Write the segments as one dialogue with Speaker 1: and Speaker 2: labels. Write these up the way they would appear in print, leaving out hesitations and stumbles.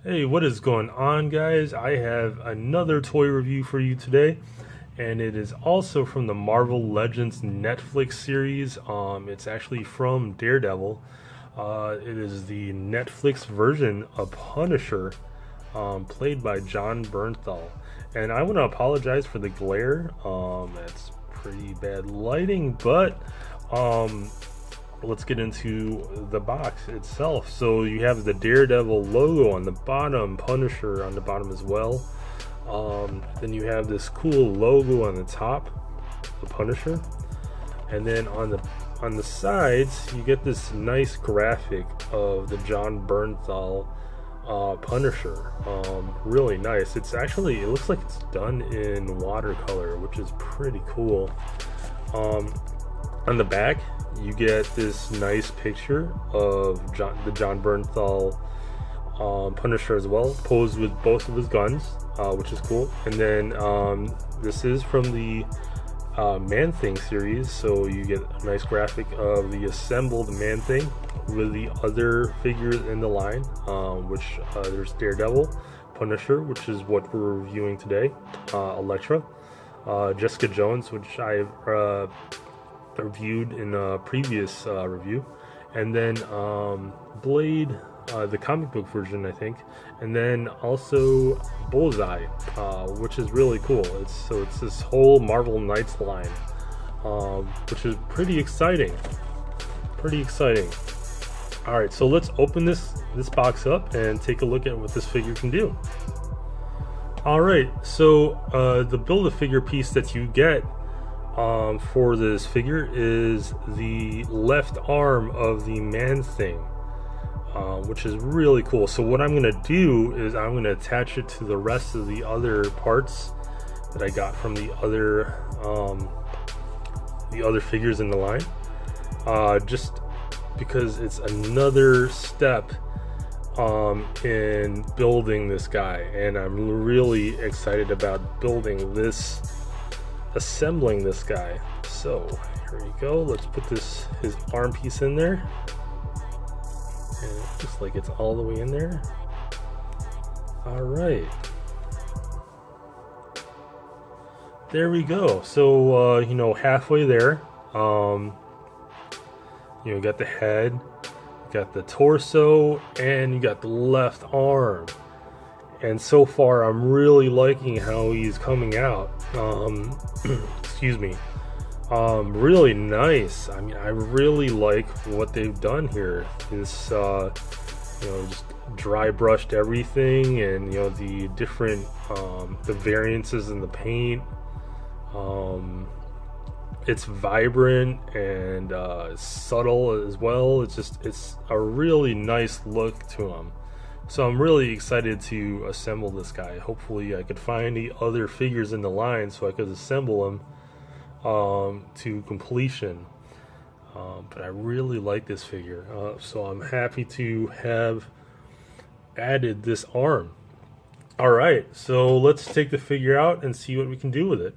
Speaker 1: Hey, what is going on, guys? I have another toy review for you today, and it is also from the Marvel Legends Netflix series. It's actually from Daredevil. It is the Netflix version of Punisher, played by Jon Bernthal. And I want to apologize for the glare. It's pretty bad lighting, but let's get into the box itself. So you have the Daredevil logo on the bottom, Punisher on the bottom as well. Then you have this cool logo on the top, the Punisher, and then on the sides you get this nice graphic of the Jon Bernthal Punisher. Really nice. It looks like it's done in watercolor, which is pretty cool. On the back, you get this nice picture of the Jon Bernthal Punisher as well, posed with both of his guns, which is cool. And then this is from the Man-Thing series, so you get a nice graphic of the assembled Man-Thing with the other figures in the line, which there's Daredevil, Punisher, which is what we're reviewing today, Elektra, Jessica Jones, which I've reviewed in a previous review, and then Blade, the comic book version, I think, and then also Bullseye, which is really cool. It's this whole Marvel Knights line, which is pretty exciting. All right, so let's open this box up and take a look at what this figure can do. All right, so the Build-A-Figure piece that you get for this figure is the left arm of the Man-Thing, which is really cool. So what I'm going to do is I'm going to attach it to the rest of the other parts that I got from the other figures in the line, just because it's another step in building this guy, and I'm really excited about assembling this guy. So here we go. Let's put his arm piece in there, and it looks like it's all the way in there. All right, there we go. So halfway there. You got the head, you got the torso, and you got the left arm. And so far, I'm really liking how he's coming out. Excuse me. Really nice. I mean, I really like what they've done here. This, just dry brushed everything, and the different, the variances in the paint. It's vibrant and subtle as well. It's a really nice look to him. So I'm really excited to assemble this guy. Hopefully I could find the other figures in the line so I could assemble them to completion. But I really like this figure. So I'm happy to have added this arm. Alright, so let's take the figure out and see what we can do with it.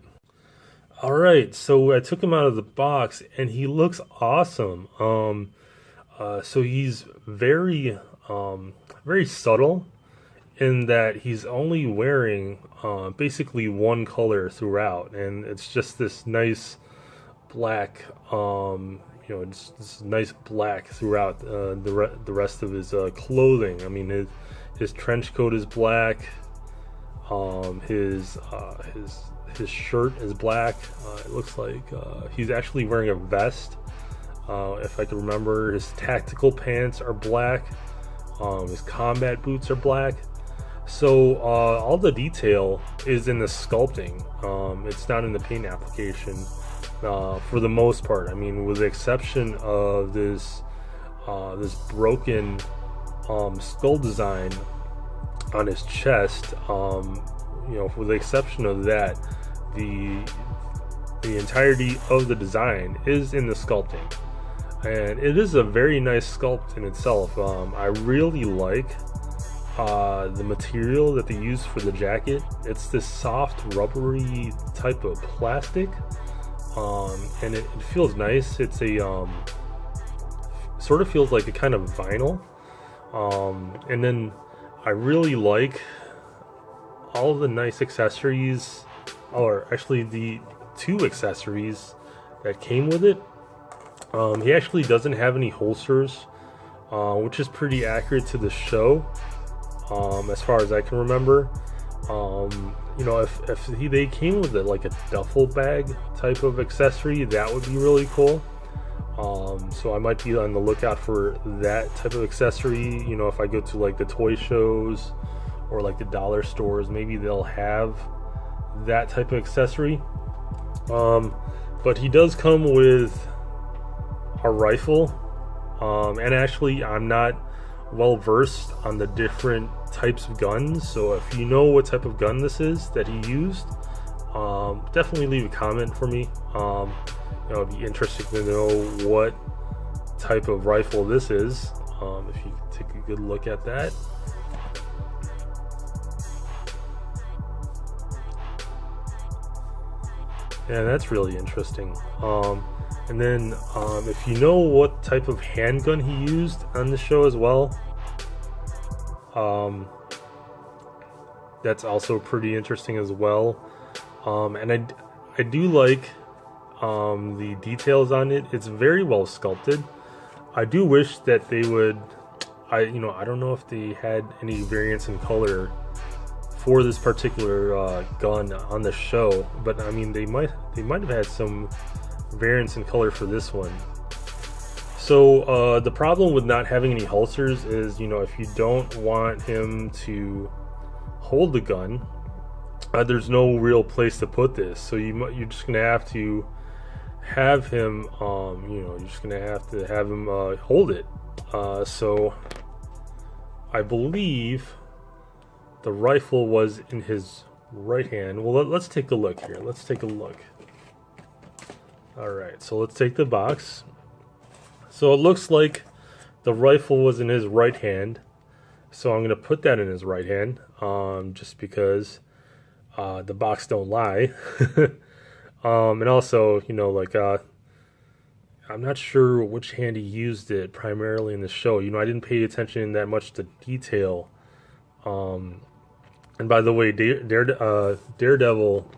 Speaker 1: Alright, so I took him out of the box and he looks awesome. So he's very subtle in that he's only wearing basically one color throughout, and it's just this nice black, it's this nice black throughout the rest of his clothing. I mean, his trench coat is black, his shirt is black. It looks like he's actually wearing a vest, if I can remember. His tactical pants are black. His combat boots are black. So all the detail is in the sculpting. It's not in the paint application for the most part. I mean, with the exception of this broken skull design on his chest, with the exception of that, the entirety of the design is in the sculpting. And it is a very nice sculpt in itself. I really like the material that they use for the jacket. It's this soft rubbery type of plastic, and it feels nice. It's a sort of feels like a kind of vinyl, and then I really like all the nice accessories, or actually the 2 accessories that came with it. He actually doesn't have any holsters, which is pretty accurate to the show, as far as I can remember. You know, if they came with it like a duffel bag type of accessory, that would be really cool. So I might be on the lookout for that type of accessory. You know, if I go to like the toy shows or like the dollar stores, maybe they'll have that type of accessory. But he does come with a rifle, and actually I'm not well versed on the different types of guns, so if you know what type of gun this is that he used, definitely leave a comment for me. You know, it'd be interesting to know what type of rifle this is, if you could take a good look at that. Yeah, that's really interesting. And then if you know what type of handgun he used on the show as well, that's also pretty interesting as well. And I do like the details on it. It's very well sculpted. I do wish that they would, I don't know if they had any variants in color for this particular gun on the show, but I mean they might have had some variants in color for this one. So the problem with not having any holsters is, you know, if you don't want him to hold the gun, there's no real place to put this. So you're just gonna have to have him, you're just gonna have to have him hold it. So I believe the rifle was in his right hand. Well, let's take a look here. Let's take a look. All right, so let's take the box. So it looks like the rifle was in his right hand. So I'm gonna put that in his right hand, just because the box don't lie. And also, you know, like I'm not sure which hand he used it primarily in the show. You know, I didn't pay attention that much to detail. And by the way, Daredevil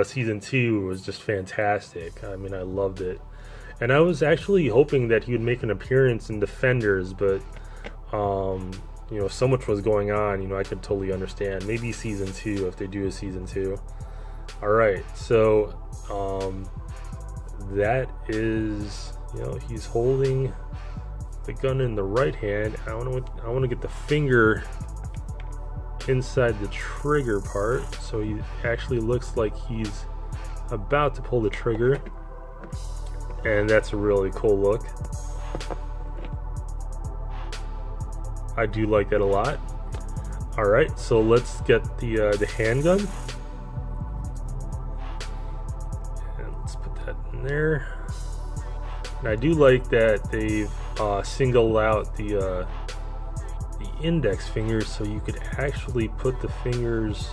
Speaker 1: season 2 was just fantastic. I mean, I loved it, and I was actually hoping that he would make an appearance in Defenders, but you know, so much was going on. You know, I could totally understand. Maybe season 2 if they do a season 2. All right, so that is, you know, he's holding the gun in the right hand. I want to get the finger inside the trigger part, so he actually looks like he's about to pull the trigger, and that's a really cool look. I do like that a lot. All right, so let's get the handgun, and let's put that in there. And I do like that they've singled out the index fingers, so you could actually put the fingers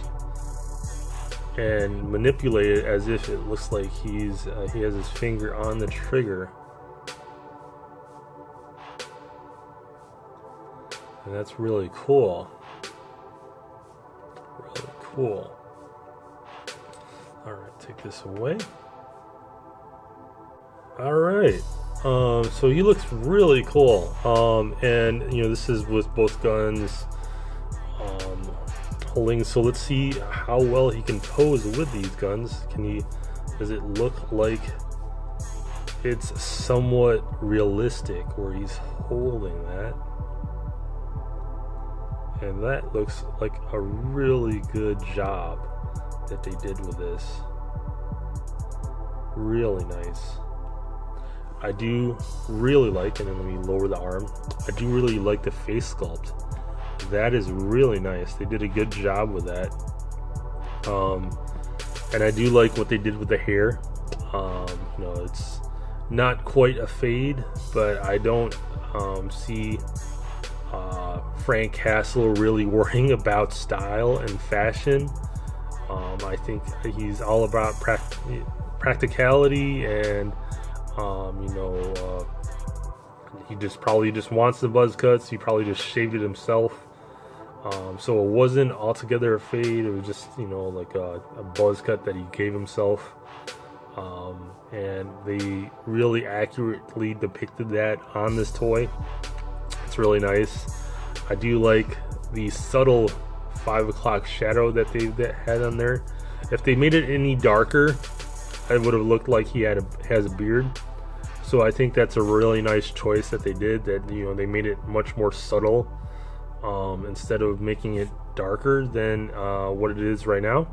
Speaker 1: and manipulate it as if it looks like he has his finger on the trigger. And that's really cool. Really cool. All right, take this away. All right. So he looks really cool. And you know, this is with both guns holding. So let's see how well he can pose with these guns. Does it look like it's somewhat realistic where he's holding that? And that looks like a really good job that they did with this. Really nice. I do really like, and then let me lower the arm, I do really like the face sculpt. That is really nice. They did a good job with that. And I do like what they did with the hair. You know, it's not quite a fade, but I don't see Frank Castle really worrying about style and fashion. I think he's all about practicality, and you know, he probably just wants the buzz cuts. He probably just shaved it himself. So it wasn't altogether a fade. It was just, like a buzz cut that he gave himself. And they really accurately depicted that on this toy. It's really nice. I do like the subtle 5 o'clock shadow that they had on there. If they made it any darker, it would have looked like he has a beard. So I think that's a really nice choice that they did. That they made it much more subtle, instead of making it darker than what it is right now.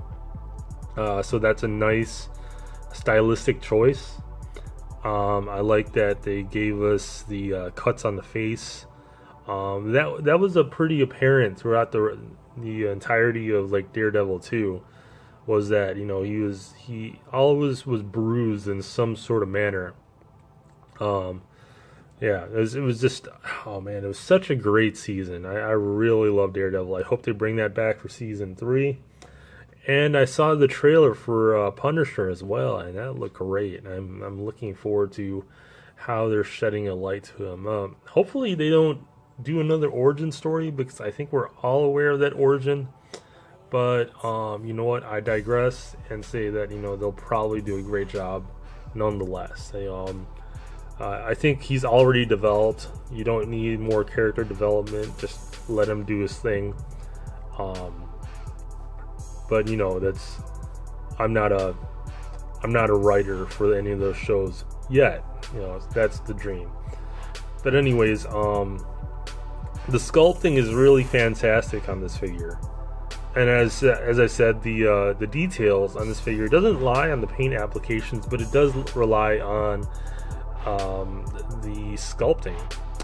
Speaker 1: So that's a nice stylistic choice. I like that they gave us the cuts on the face. That was a pretty apparent throughout the entirety of like Daredevil 2, was that he always was bruised in some sort of manner. Yeah, it was just, oh man, it was such a great season. I really love Daredevil. I hope they bring that back for season 3. And I saw the trailer for Punisher as well, and that looked great. I'm looking forward to how they're shedding a light to him. Hopefully they don't do another origin story, because I think we're all aware of that origin. But you know what? I digress and say that they'll probably do a great job, nonetheless. I think he's already developed. You don't need more character development. Just let him do his thing. But I'm not a writer for any of those shows yet. That's the dream. But anyways, the sculpting is really fantastic on this figure. And as I said, the details on this figure doesn't lie on the paint applications, but it does rely on the sculpting.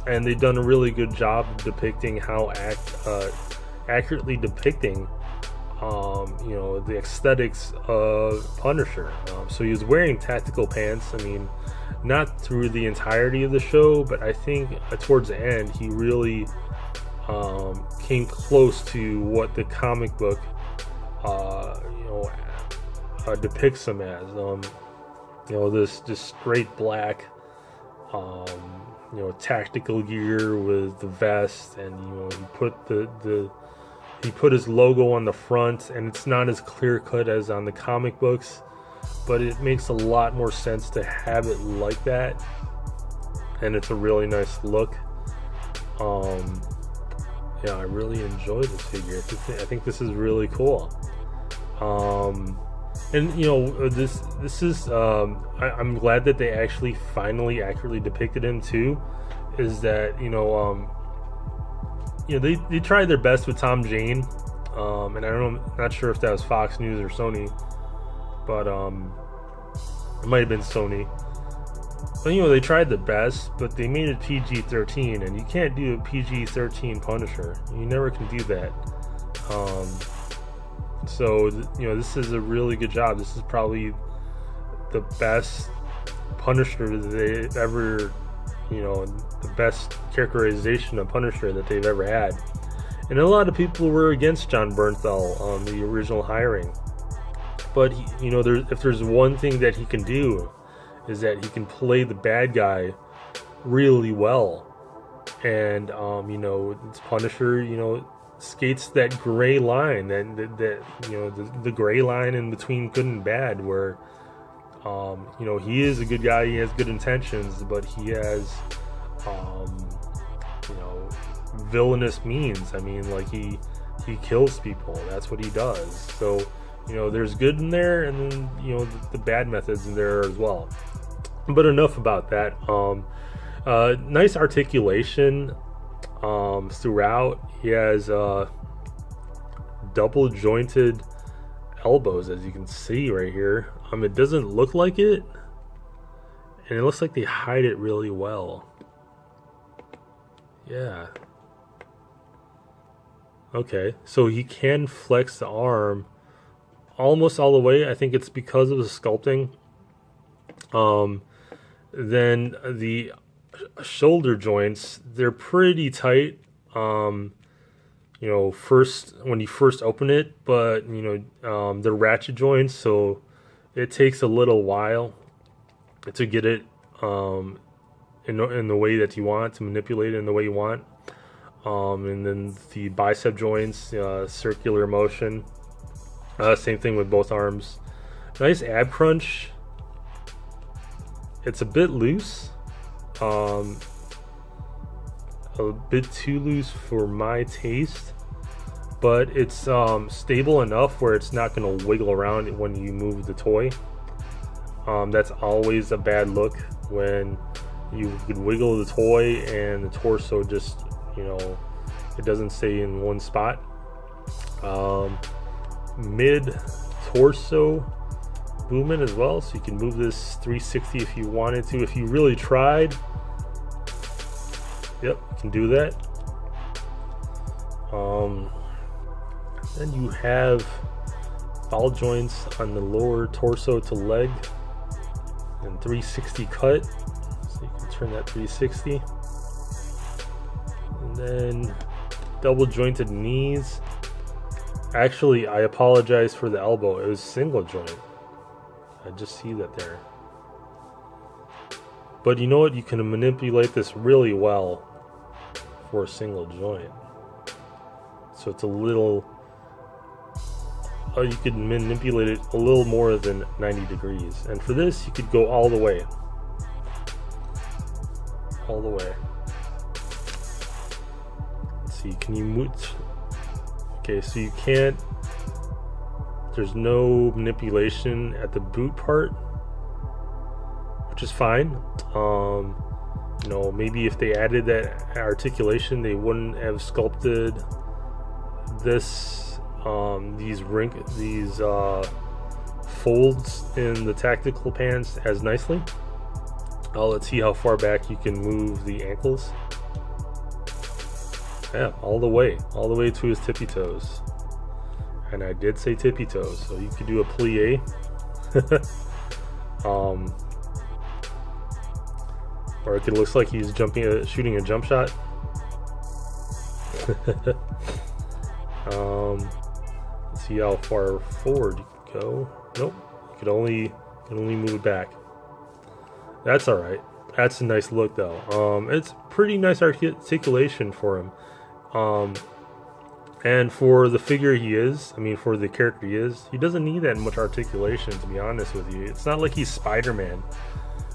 Speaker 1: And they've done a really good job of depicting how accurately depicting the aesthetics of Punisher. So he was wearing tactical pants. I mean, not through the entirety of the show, but I think towards the end he really came close to what the comic book depicts him as. This straight black tactical gear with the vest, and he put his logo on the front, and it's not as clear cut as on the comic books, but it makes a lot more sense to have it like that, and it's a really nice look. I really enjoy this figure. I think this is really cool. And this is I'm glad that they actually finally accurately depicted him too. Is that they tried their best with Tom Jane, and I'm not sure if that was Fox News or Sony, but it might have been Sony. But they tried the best, but they made it PG-13, and you can't do a PG-13 Punisher. You never can do that. So this is a really good job. This is probably the best Punisher that they ever, the best characterization of Punisher that they've ever had. And a lot of people were against Jon Bernthal on the original hiring. But if there's one thing that he can do, is that he can play the bad guy really well. And it's Punisher, skates that gray line, that the gray line in between good and bad, where he is a good guy, he has good intentions, but he has villainous means. I mean, like he kills people. That's what he does. So there's good in there, and then the bad methods in there as well. But enough about that. Nice articulation throughout. He has double jointed elbows, as you can see right here. It doesn't look like it, and it looks like they hide it really well. Yeah. Okay, so he can flex the arm almost all the way. I think it's because of the sculpting. Then the shoulder joints, they're pretty tight. First when you first open it, but they're ratchet joints, so it takes a little while to get it in the way that you want, to manipulate it in the way you want. And then the bicep joints, circular motion. Same thing with both arms. Nice ab crunch. It's a bit loose. A bit too loose for my taste. But it's stable enough where it's not going to wiggle around when you move the toy. That's always a bad look when you could wiggle the toy and the torso just, you know, it doesn't stay in one spot. Mid torso movement as well, so you can move this 360 if you wanted to. If you really tried, yep, you can do that. Then you have ball joints on the lower torso to leg and 360 cut, so you can turn that 360. And then double jointed knees. Actually, I apologize for the elbow, it was single joint. I just see that there. But you know what, you can manipulate this really well for a single joint. So it's a little, you could manipulate it a little more than 90 degrees. And for this, you could go all the way. All the way. Let's see, can you move? Okay, so you can't, there's no manipulation at the boot part, which is fine. You know, maybe if they added that articulation, they wouldn't have sculpted this, these folds in the tactical pants as nicely. Let's see how far back you can move the ankles. Yeah, all the way to his tippy toes. And I did say tippy toes, so you could do a plie. Or it could look like he's shooting a jump shot. Let's see how far forward you can go. Nope, you could only move it back. That's all right. That's a nice look though. It's pretty nice articulation for him. And for the figure he is, I mean for the character he doesn't need that much articulation, to be honest with you. It's not like he's Spider-Man,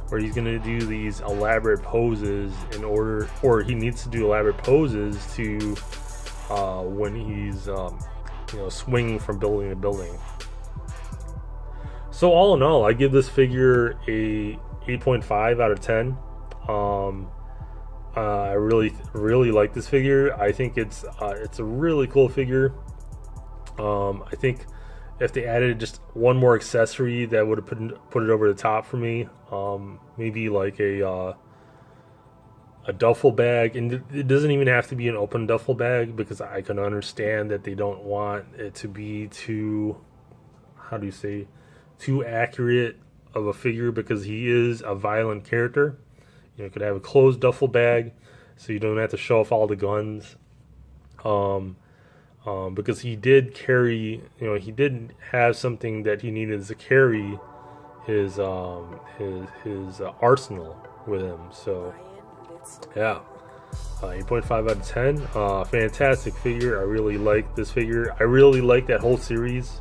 Speaker 1: where he's gonna do these elaborate poses in order, or he needs to do elaborate poses to when he's you know, swinging from building to building. So all in all, I give this figure a 8.5 out of 10. I really like this figure. I think it's a really cool figure. I think if they added just one more accessory, that would have put it over the top for me. Maybe like a duffel bag, and it doesn't even have to be an open duffel bag, because I can understand that they don't want it to be too, how do you say, too accurate of a figure, because he is a violent character. You know, you could have a closed duffel bag, so you don't have to show off all the guns. Because he did carry, you know, he did have something that he needed to carry his arsenal with him. So yeah, 8.5 out of 10. Fantastic figure. I really like this figure. I really like that whole series.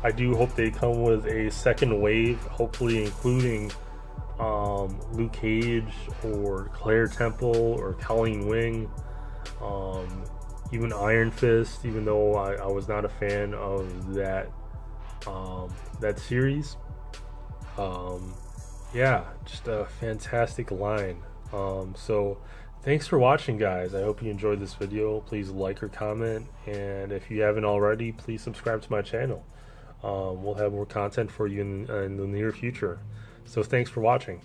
Speaker 1: I do hope they come with a second wave, hopefully including Luke Cage or Claire Temple or Colleen Wing, even Iron Fist, even though I was not a fan of that that series. Yeah, just a fantastic line. So thanks for watching, guys. I hope you enjoyed this video. Please like or comment, and if you haven't already, please subscribe to my channel. We'll have more content for you in the near future. So thanks for watching.